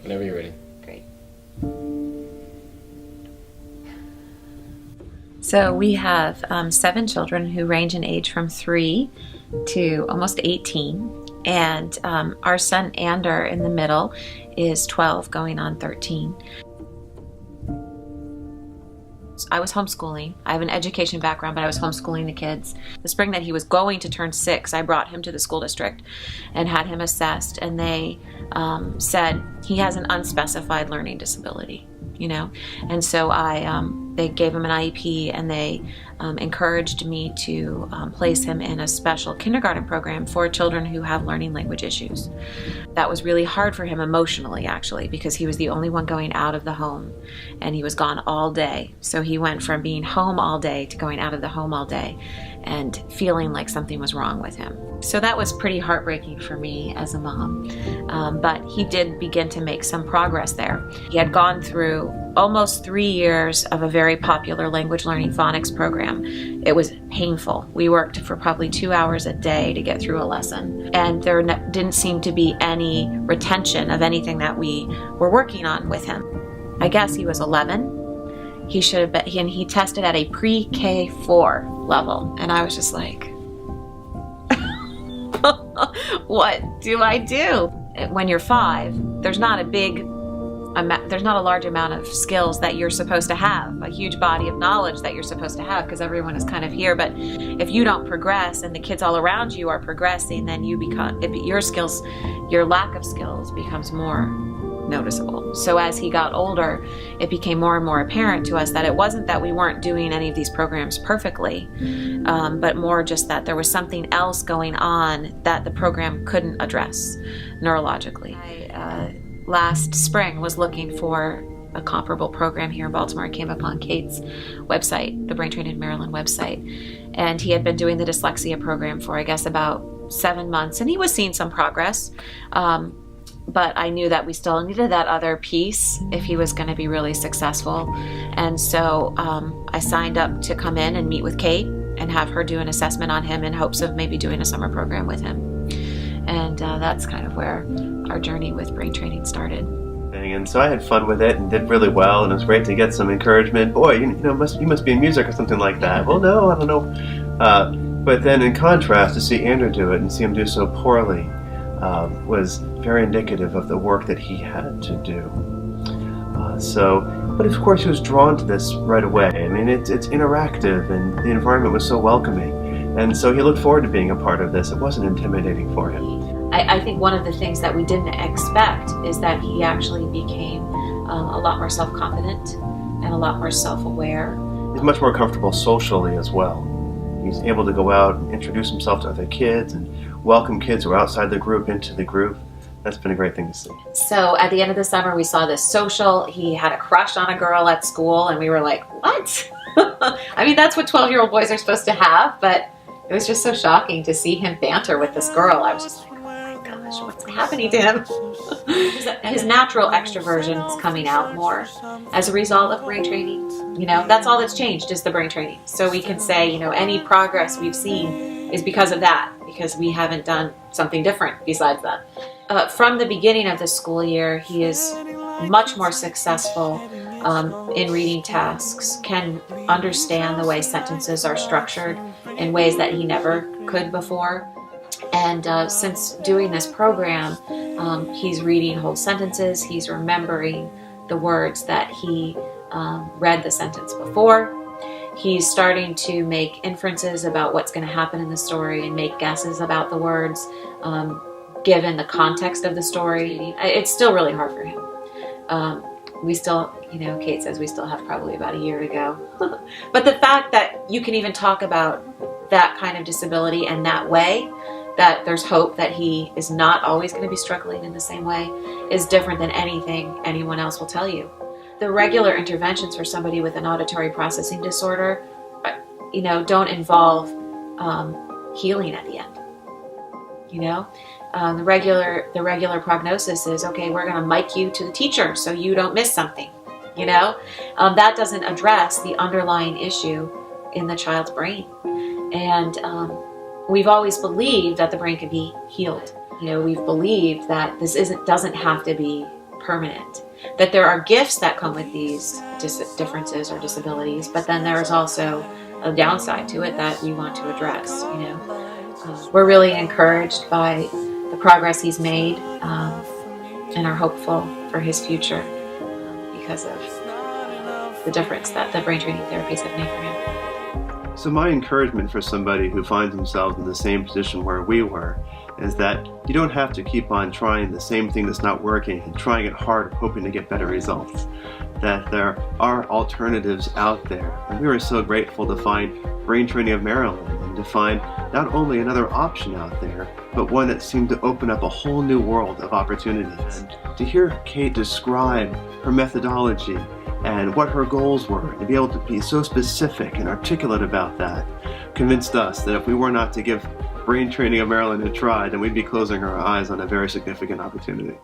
Whenever you're ready. Great. So we have 7 children who range in age from 3 to almost 18. And our son Ander in the middle is 12 going on 13. I was homeschooling. I have an education background, but I was homeschooling the kids. The spring that he was going to turn 6, I brought him to the school district and had him assessed, and they said he has an unspecified learning disability, you know. And so they gave him an IEP, and they encouraged me to place him in a special kindergarten program for children who have learning language issues. That was really hard for him emotionally, actually, because he was the only one going out of the home, and he was gone all day. So he went from being home all day to going out of the home all day and feeling like something was wrong with him. So that was pretty heartbreaking for me as a mom. But he did begin to make some progress there. He had gone through almost 3 years of a very popular language learning phonics program. It was painful. We worked for probably 2 hours a day to get through a lesson, and there didn't seem to be any retention of anything that we were working on with him. I guess he was 11. He should have been, and he tested at a pre-K4 level, and I was just like, what do I do? When you're 5, there's not a large amount of skills that you're supposed to have, a huge body of knowledge that you're supposed to have, because everyone is kind of here. But if you don't progress and the kids all around you are progressing, then your lack of skills becomes more noticeable. So as he got older, it became more and more apparent to us that it wasn't that we weren't doing any of these programs perfectly, but more just that there was something else going on that the program couldn't address neurologically. Last spring was looking for a comparable program here in Baltimore. I came upon Kate's website, the Brain Trained in Maryland website, and he had been doing the dyslexia program for, I guess, about 7 months, and he was seeing some progress, but I knew that we still needed that other piece if he was going to be really successful. And so I signed up to come in and meet with Kate and have her do an assessment on him in hopes of maybe doing a summer program with him. And that's kind of where our journey with brain training started. And so I had fun with it and did really well, and it was great to get some encouragement. Boy, you must be in music or something like that. Well, no, I don't know. But then in contrast, to see Andrew do it and see him do so poorly was very indicative of the work that he had to do. But of course he was drawn to this right away. I mean, it's interactive, and the environment was so welcoming. And so he looked forward to being a part of this. It wasn't intimidating for him. I think one of the things that we didn't expect is that he actually became a lot more self-confident and a lot more self-aware. He's much more comfortable socially as well. He's able to go out and introduce himself to other kids and welcome kids who are outside the group into the group. That's been a great thing to see. So at the end of the summer, we saw this social. He had a crush on a girl at school, and we were like, what? I mean, that's what 12-year-old boys are supposed to have, but it was just so shocking to see him banter with this girl. I was just like, oh my gosh, what's happening to him? His natural extroversion is coming out more as a result of brain training. You know, that's all that's changed is the brain training. So we can say, you know, any progress we've seen is because of that, because we haven't done something different besides that. From the beginning of the school year, he is much more successful in reading tasks, can understand the way sentences are structured in ways that he never could before. And since doing this program, he's reading whole sentences, he's remembering the words that he read the sentence before. He's starting to make inferences about what's going to happen in the story and make guesses about the words, given the context of the story. It's still really hard for him. We still, you know, Kate says we still have probably about a year to go. But the fact that you can even talk about that kind of disability and that way, that there's hope that he is not always going to be struggling in the same way, is different than anything anyone else will tell you. The regular interventions for somebody with an auditory processing disorder, you know, don't involve healing at the end. You know, the regular prognosis is, okay, we're going to mic you to the teacher so you don't miss something. You know, that doesn't address the underlying issue in the child's brain. And we've always believed that the brain can be healed. You know, we've believed that this doesn't have to be permanent. That there are gifts that come with these differences or disabilities, but then there is also a downside to it that we want to address. We're really encouraged by the progress he's made, and are hopeful for his future because of the difference that the brain training therapies have made for him. So my encouragement for somebody who finds themselves in the same position where we were is that you don't have to keep on trying the same thing that's not working and trying it hard, hoping to get better results. That there are alternatives out there. And we were so grateful to find Brain Training of Maryland and to find not only another option out there, but one that seemed to open up a whole new world of opportunities. And to hear Kate describe her methodology and what her goals were, and to be able to be so specific and articulate about that, convinced us that if we were not to give Brain Training of Maryland a try, then we'd be closing our eyes on a very significant opportunity.